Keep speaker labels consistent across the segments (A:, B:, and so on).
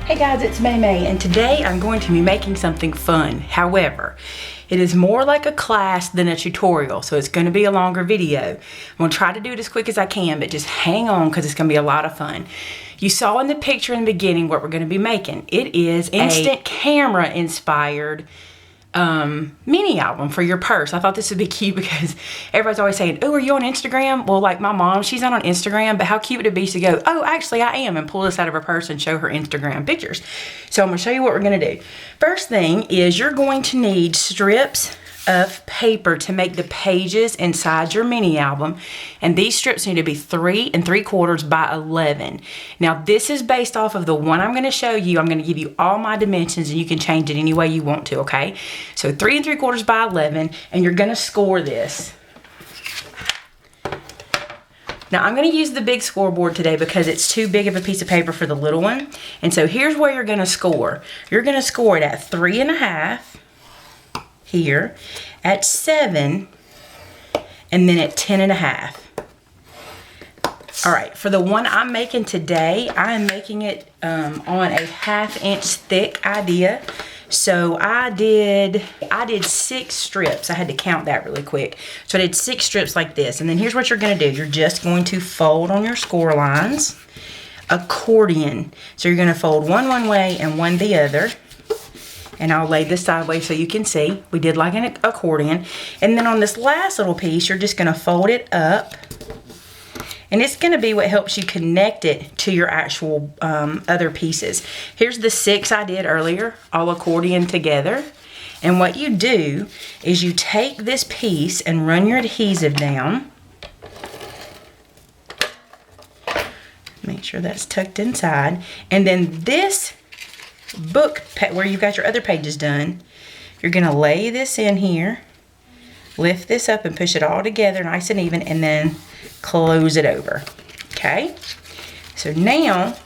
A: Hey guys, it's Maymay, and today I'm going to be making something fun. However, it is more like a class than a tutorial, so it's going to be a longer video. I'm going to try to do it as quick as I can, but just hang on because it's going to be a lot of fun. You saw in the picture in the beginning what we're going to be making. It is instant camera inspired mini album for your purse. I thought this would be cute because everybody's always saying, oh, are you on Instagram? Well, like my mom, she's not on Instagram, but how cute would it be to go, oh, actually I am, and pull this out of her purse and show her Instagram pictures. So I'm going to show you what we're going to do. First thing is you're going to need strips of paper to make the pages inside your mini album, and these strips need to be 3 3/4 by 11. Now this is based off of the one I'm going to show you. I'm going to give you all my dimensions and you can change it any way you want to, okay? So 3 3/4 by 11, and you're going to score this. Now I'm going to use the big scoreboard today because it's too big of a piece of paper for the little one. And so here's where you're going to score. You're going to score it at 3 1/2 here, at 7, and then at 10 1/2. All right, for the one I'm making today, I am making it on a 1/2 inch thick idea. So I did 6 strips. I had to count that really quick. So I did 6 strips like this. And then here's what you're gonna do. You're just going to fold on your score lines, accordion. So you're gonna fold one way and one the other. And I'll lay this sideways so you can see. We did like an accordion. And then on this last little piece, you're just gonna fold it up. And it's gonna be what helps you connect it to your actual other pieces. Here's the 6 I did earlier, all accordion together. And what you do is you take this piece and run your adhesive down. Make sure that's tucked inside. And then this book where you've got your other pages done, you're gonna lay this in here, lift this up and push it all together nice and even, and then close it over. Okay, so now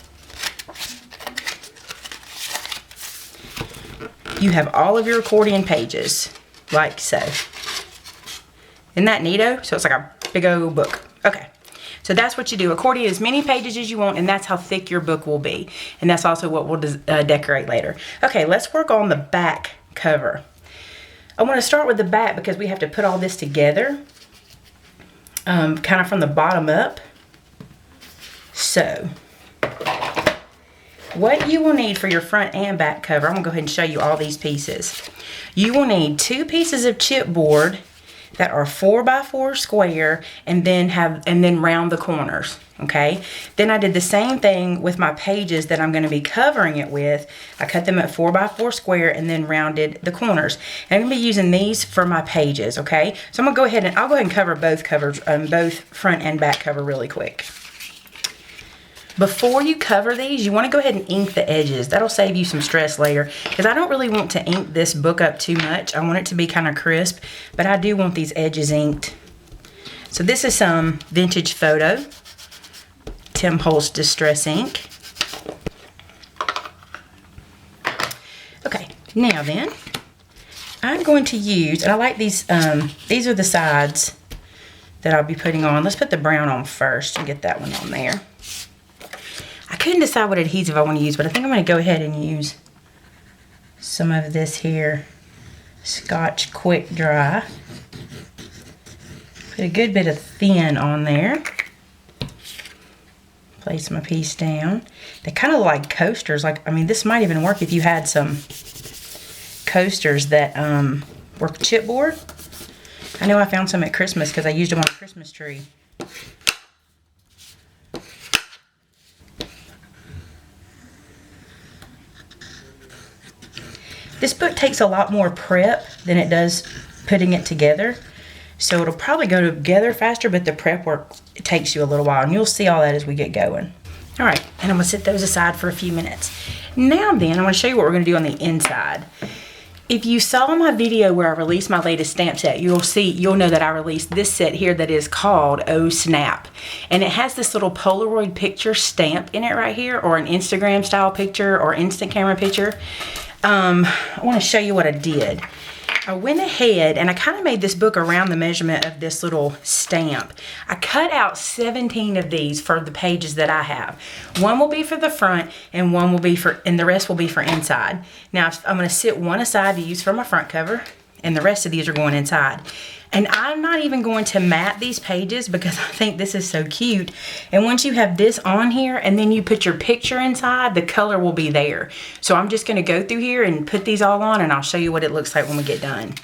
A: you have all of your accordion pages like so. Isn't that neato? So it's like a big old book. Okay, so that's what you do. Accordion as many pages as you want, and that's how thick your book will be. And that's also what we'll decorate later. Okay, let's work on the back cover. I want to start with the back because we have to put all this together, kind of from the bottom up. So, what you will need for your front and back cover, I'm going to go ahead and show you all these pieces. You will need 2 pieces of chipboard that are 4 by 4 square, and then round the corners. Okay, then I did the same thing with my pages that I'm going to be covering it with. I cut them at 4 by 4 square and then rounded the corners. And I'm going to be using these for my pages. Okay, so I'm going to go ahead and I'll go ahead and cover both covers, both front and back cover really quick. Before you cover these, you want to go ahead and ink the edges. That'll save you some stress later, because I don't really want to ink this book up too much. I want it to be kind of crisp, but I do want these edges inked. So this is some vintage photo, Tim Holtz Distress ink. Okay, now then, I'm going to use, and I like these are the sides that I'll be putting on. Let's put the brown on first and get that one on there. I couldn't decide what adhesive I want to use, but I think I'm going to go ahead and use some of this here Scotch Quick Dry. Put a good bit of thin on there. Place my piece down. They kind of look like coasters. Like, I mean, this might even work if you had some coasters that were chipboard. I know I found some at Christmas because I used them on a Christmas tree. This book takes a lot more prep than it does putting it together. So it'll probably go together faster, but the prep work, it takes you a little while, and you'll see all that as we get going. All right, and I'm gonna set those aside for a few minutes. Now then, I'm gonna show you what we're gonna do on the inside. If you saw my video where I released my latest stamp set, you'll know that I released this set here that is called Oh Snap. And it has this little Polaroid picture stamp in it right here, or an Instagram style picture or instant camera picture. I want to show you what I did. I went ahead and I kind of made this book around the measurement of this little stamp. I cut out 17 of these for the pages that I have. One will be for the front and one will be for, and the rest will be for inside. Now I'm going to sit one aside to use for my front cover, and the rest of these are going inside. And I'm not even going to mat these pages because I think this is so cute. And once you have this on here and then you put your picture inside, the color will be there. So I'm just going to go through here and put these all on, and I'll show you what it looks like when we get done.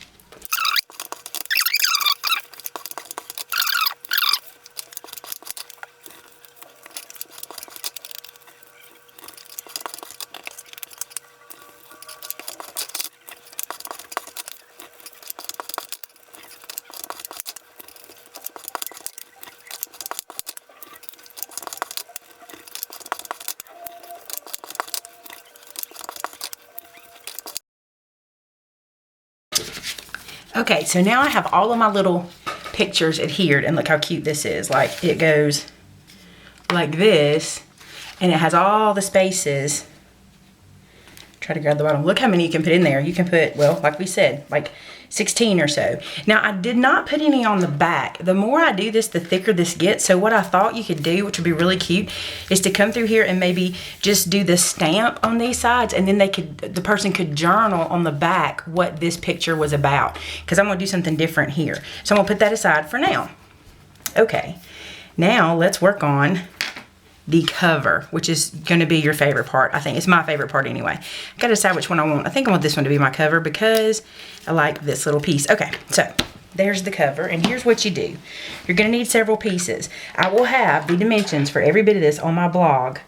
A: Okay, so now I have all of my little pictures adhered, and look how cute this is. Like, it goes like this, and it has all the spaces. Try to grab the bottom. Look how many you can put in there. You can put, well, like we said, like 16 or so. Now, I did not put any on the back. The more I do this, the thicker this gets. So what I thought you could do, which would be really cute, is to come through here and maybe just do the stamp on these sides, and then the person could journal on the back what this picture was about. Because I'm going to do something different here. So I'm going to put that aside for now. Okay, now let's work on the cover, which is going to be your favorite part. I think it's my favorite part anyway. I gotta decide which one I want. I think I want this one to be my cover because I like this little piece. Okay, so there's the cover, and here's what you do. You're gonna need several pieces. I will have the dimensions for every bit of this on my blog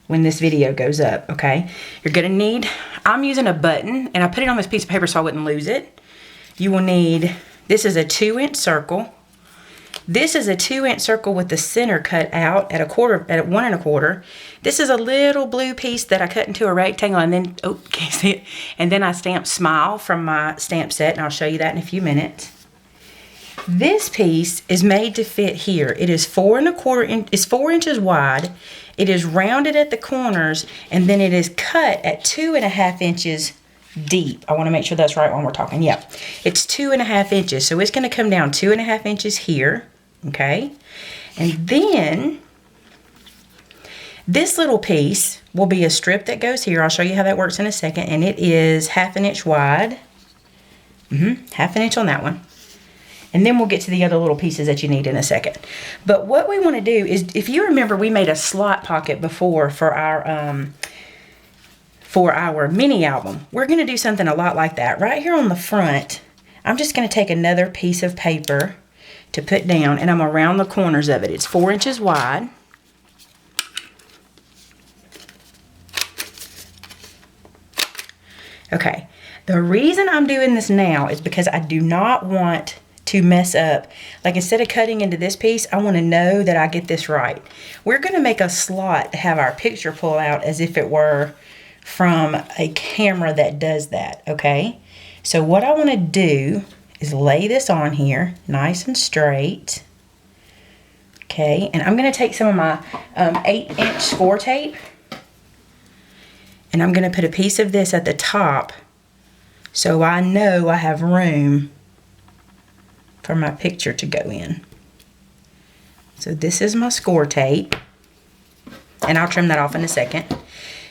A: when this video goes up, okay? You're gonna need, I'm using a button, and I put it on this piece of paper so I wouldn't lose it. You will need, this is a 2-inch circle. This is a 2-inch circle with the center cut out at 1 1/4. This is a little blue piece that I cut into a rectangle, and then, oh, can't see it. And then I stamped Smile from my stamp set, and I'll show you that in a few minutes. This piece is made to fit here. It is 4 1/4 it's 4 inches wide. It is rounded at the corners, and then it is cut at 2 1/2 inches deep. I want to make sure that's right when we're talking. Yeah, it's 2 1/2 inches. So it's going to come down 2 1/2 inches here. Okay, and then this little piece will be a strip that goes here. I'll show you how that works in a second, and it is 1/2 inch wide. 1/2 inch on that one. And then we'll get to the other little pieces that you need in a second. But what we want to do is, if you remember, we made a slot pocket before for our mini album. We're going to do something a lot like that. Right here on the front, I'm just going to take another piece of paper to put down, and I'm around the corners of it. It's 4 inches wide. Okay, the reason I'm doing this now is because I do not want to mess up. Like, instead of cutting into this piece, I want to know that I get this right. We're going to make a slot to have our picture pull out as if it were from a camera that does that, okay? So what I want to do is lay this on here nice and straight. Okay, and I'm going to take some of my 8-inch score tape, and I'm going to put a piece of this at the top so I know I have room for my picture to go in. So this is my score tape, and I'll trim that off in a second.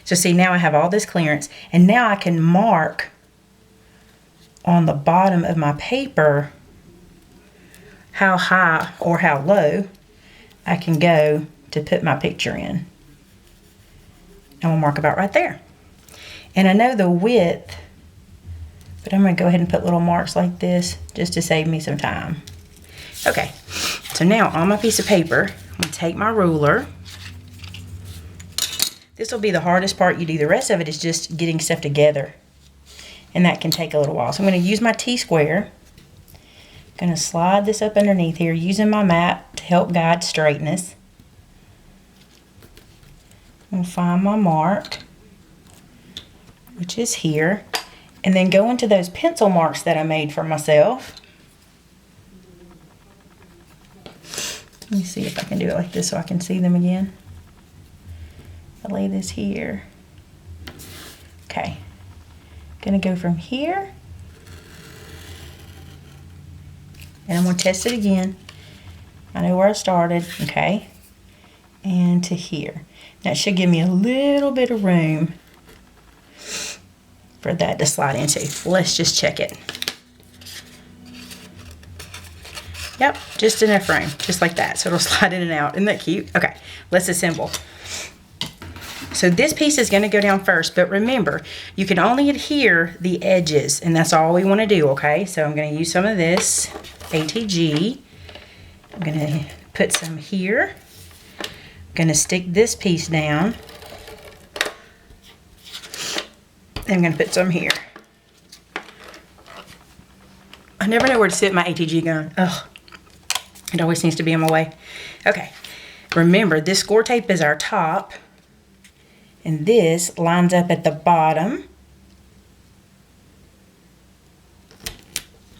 A: So see, now I have all this clearance, and now I can mark on the bottom of my paper how high or how low I can go to put my picture in. And we'll mark about right there. And I know the width, but I'm going to go ahead and put little marks like this just to save me some time. Okay, so now on my piece of paper, I'm going to take my ruler. This will be the hardest part you do. The rest of it is just getting stuff together, and that can take a little while. So I'm going to use my T-square. I'm going to slide this up underneath here using my map to help guide straightness. I'm going to find my mark, which is here, and then go into those pencil marks that I made for myself. Let me see if I can do it like this so I can see them again. I'll lay this here. Okay. Gonna go from here And I'm going to test it again. I know where I started, okay? And to here. That should give me a little bit of room for that to slide into. Let's just check it. Yep, just enough room, just like that. So it'll slide in and out. Isn't that cute? Okay, let's assemble. So this piece is going to go down first, but remember, you can only adhere the edges, and that's all we want to do, okay? So I'm going to use some of this ATG. I'm going to put some here. I'm going to stick this piece down. I'm going to put some here. I never know where to sit my ATG gun. Ugh. It always seems to be in my way. Okay. Remember, this score tape is our top. And this lines up at the bottom.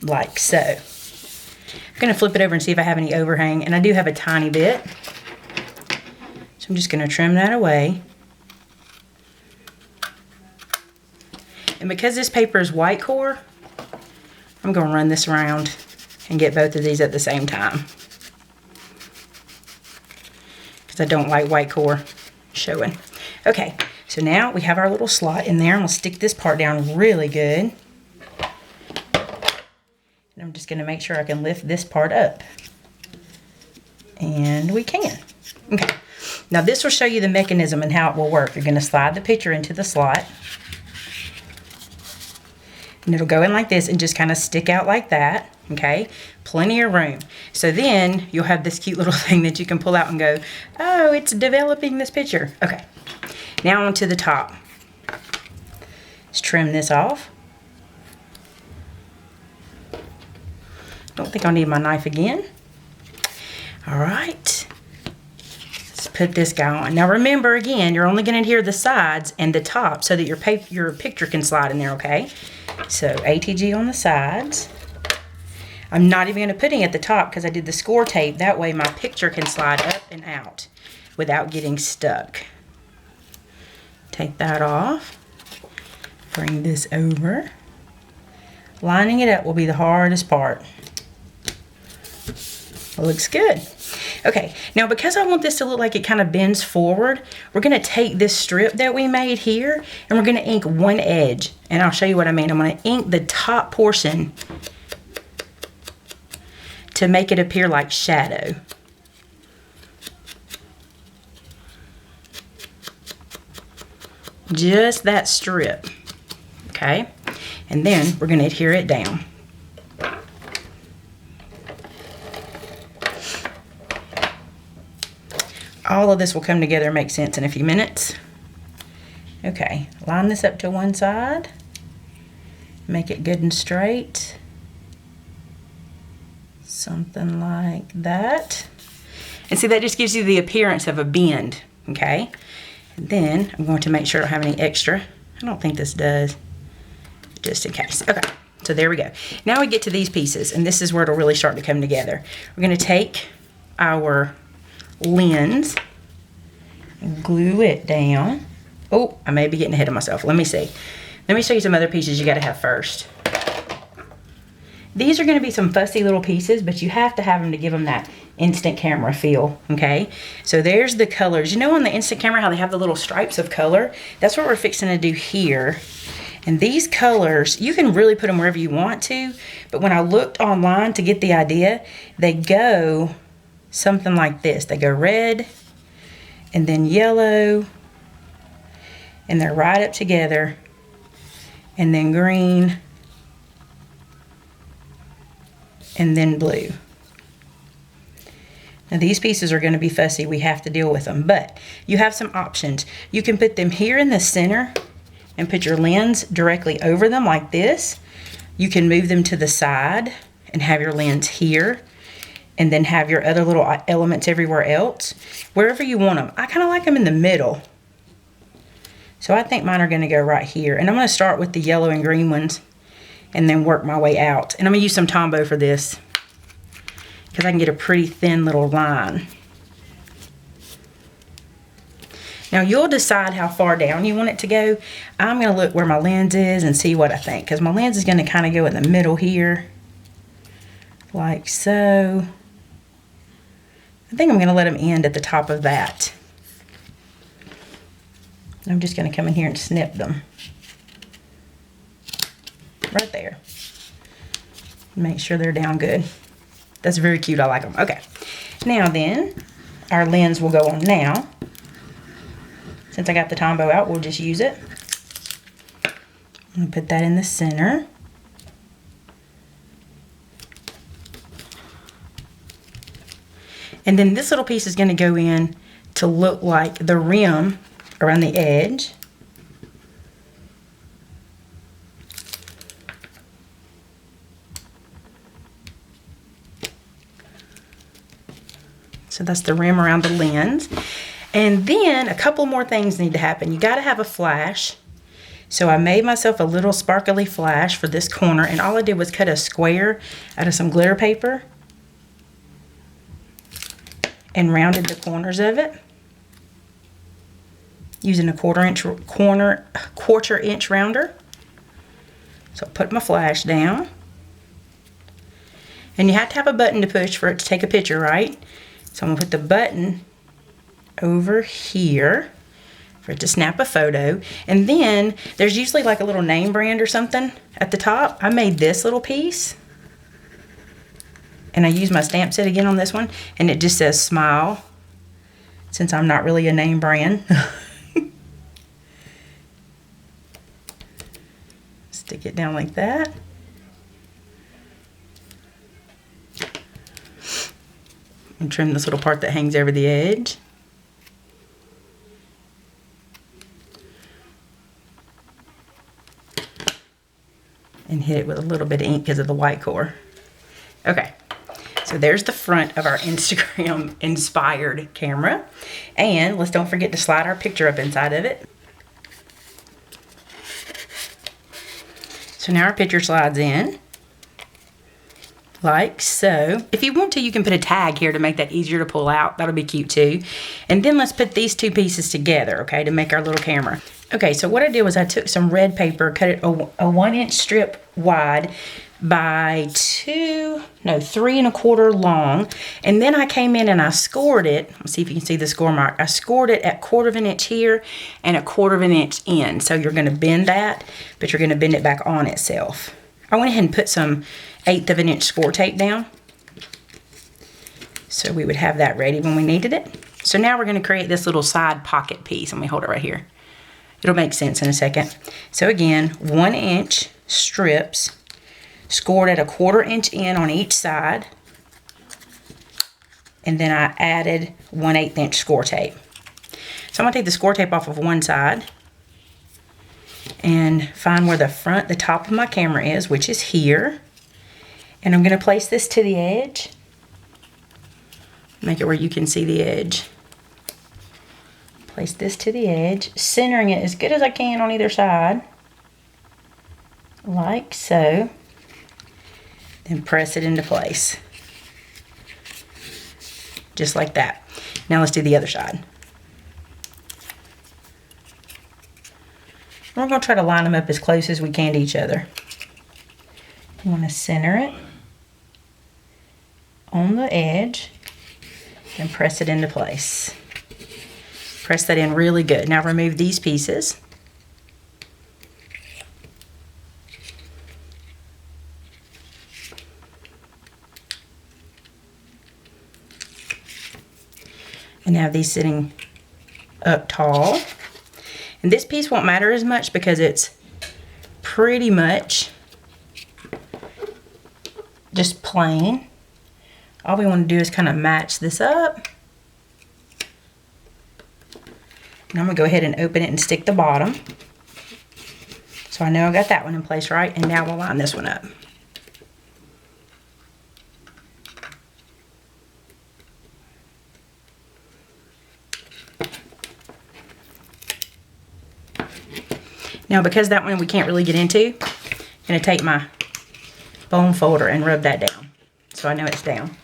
A: Like so. I'm going to flip it over and see if I have any overhang. And I do have a tiny bit. So I'm just going to trim that away. And because this paper is white core, I'm going to run this around and get both of these at the same time. Because I don't like white core showing. Okay, so now we have our little slot in there. I'm going to stick this part down really good. And I'm just going to make sure I can lift this part up. And we can. Okay, now this will show you the mechanism and how it will work. You're going to slide the picture into the slot. And it'll go in like this and just kind of stick out like that. Okay, plenty of room. So then you'll have this cute little thing that you can pull out and go, oh, it's developing this picture. Okay, now onto the top. Let's trim this off. Don't think I'll need my knife again. All right, let's put this guy on. Now remember, again, you're only going to adhere the sides and the top so that your picture can slide in there, okay? So ATG on the sides. I'm not even going to put any at the top because I did the score tape. That way my picture can slide up and out without getting stuck. Take that off. Bring this over. Lining it up will be the hardest part. It looks good. Okay, now because I want this to look like it kind of bends forward, we're going to take this strip that we made here and we're going to ink one edge. And I'll show you what I mean. I'm going to ink the top portion to make it appear like shadow. Just that strip. Okay, and then we're going to adhere it down. All of this will come together and make sense in a few minutes. Okay, line this up to one side. Make it good and straight. Something like that. And see, that just gives you the appearance of a bend, okay? And then I'm going to make sure I don't have any extra. I don't think this does, just in case. Okay, so there we go. Now we get to these pieces, and this is where it'll really start to come together. We're going to take our lens and glue it down. Oh, I may be getting ahead of myself. Let me see. Let me show you some other pieces you got to have first. These are going to be some fussy little pieces, but you have to have them to give them that instant camera feel, okay? So there's the colors. You know on the instant camera how they have the little stripes of color? That's what we're fixing to do here. And these colors, you can really put them wherever you want to, but when I looked online to get the idea, they go something like this. They go red, and then yellow, and they're right up together, and then green, and then blue. Now these pieces are going to be fussy. We have to deal with them, but you have some options. You can put them here in the center and put your lens directly over them like this. You can move them to the side and have your lens here, and then have your other little elements everywhere else, wherever you want them. I kind of like them in the middle. So I think mine are going to go right here. And I'm going to start with the yellow and green ones and then work my way out. And I'm going to use some Tombow for this because I can get a pretty thin little line. Now you'll decide how far down you want it to go. I'm going to look where my lens is and see what I think, because my lens is going to kind of go in the middle here, like so. I think I'm going to let them end at the top of that. I'm just going to come in here and snip them. Right there. Make sure they're down good. That's very cute. I like them. Okay. Now then, our lens will go on now. Since I got the Tombow out, we'll just use it. I'm going to put that in the center. And then this little piece is going to go in to look like the rim around the edge. So that's the rim around the lens. And then a couple more things need to happen. You got to have a flash. So I made myself a little sparkly flash for this corner, and all I did was cut a square out of some glitter paper and rounded the corners of it using a quarter inch rounder. So I put my flash down, and you have to have a button to push for it to take a picture, right? So I'm gonna put the button over here for it to snap a photo. And then there's usually like a little name brand or something at the top. I made this little piece, and I used my stamp set again on this one, and it just says smile, since I'm not really a name brand. Stick it down like that. And trim this little part that hangs over the edge. And hit it with a little bit of ink because of the white core. Okay, so there's the front of our Instagram inspired camera. And let's don't forget to slide our picture up inside of it. So now our picture slides in, like so. If you want to, you can put a tag here to make that easier to pull out. That'll be cute too. And then let's put these two pieces together, okay, to make our little camera. Okay, so what I did was I took some red paper, cut it a 1 inch strip wide by 3 1/4 long. And then I came in and I scored it. Let's see if you can see the score mark. I scored it at 1/4 inch here and 1/4 inch in. So you're gonna bend that, but you're gonna bend it back on itself. I went ahead and put some 1/8 inch score tape down, so we would have that ready when we needed it. So now we're gonna create this little side pocket piece. Let me hold it right here. It'll make sense in a second. So again, 1 inch strips, scored at 1/4 inch in on each side. And then I added 1/8 inch score tape. So I'm gonna take the score tape off of one side and find where the top of my camera is, which is here. And I'm gonna place this to the edge. Make it where you can see the edge. Place this to the edge, centering it as good as I can on either side, like so. Then press it into place, just like that. Now let's do the other side. We're going to try to line them up as close as we can to each other. You want to center it on the edge and press it into place. Press that in really good. Now remove these pieces. And have these sitting up tall. And this piece won't matter as much because it's pretty much just plain. All we want to do is kind of match this up. And I'm going to go ahead and open it and stick the bottom. So I know I got that one in place right. And now we'll line this one up. Now because that one we can't really get into, I'm going to take my bone folder and rub that down so I know it's down.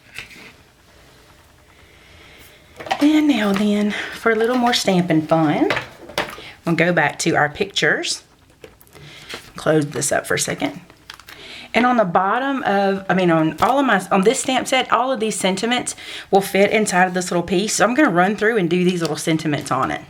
A: And now then, for a little more stamping fun, we'll go back to our pictures. Close this up for a second. And on the bottom of, on this stamp set, all of these sentiments will fit inside of this little piece. So I'm going to run through and do these little sentiments on it.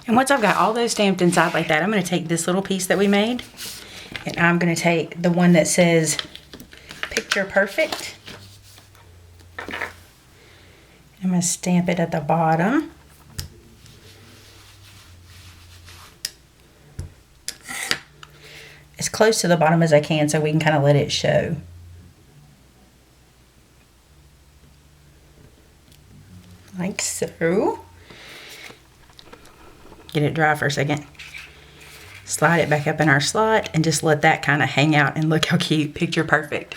A: And once I've got all those stamped inside like that, I'm going to take this little piece that we made, and I'm going to take the one that says Picture Perfect. I'm going to stamp it at the bottom. As close to the bottom as I can so we can kind of let it show. Like so. Get it dry for a second. Slide it back up in our slot and just let that kind of hang out, and look how cute. Picture perfect.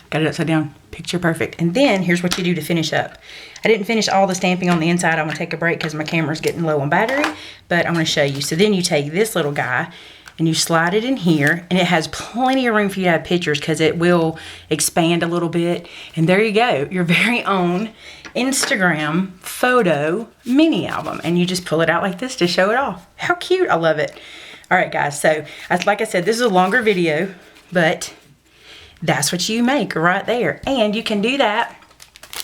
A: Got it upside down. Picture perfect. And then here's what you do to finish up. I didn't finish all the stamping on the inside. I'm going to take a break because my camera's getting low on battery, but I'm going to show you. So then you take this little guy and you slide it in here, and it has plenty of room for you to have pictures because it will expand a little bit. And there you go, your very own Instagram photo mini album. And you just pull it out like this to show it off. How cute. I love it. All right, guys. So like I said, this is a longer video, but that's what you make right there. And you can do that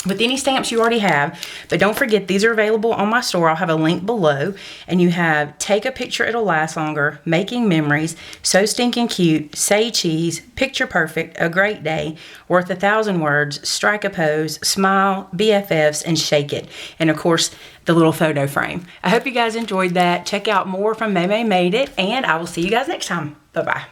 A: with any stamps you already have. But don't forget, these are available on my store. I'll have a link below. And you have Take a Picture, It'll Last Longer, Making Memories, So Stinking Cute, Say Cheese, Picture Perfect, A Great Day, Worth 1,000 Words, Strike a Pose, Smile, BFFs, and Shake It. And of course, the little photo frame. I hope you guys enjoyed that. Check out more from Maymay Made It, and I will see you guys next time. Bye-bye.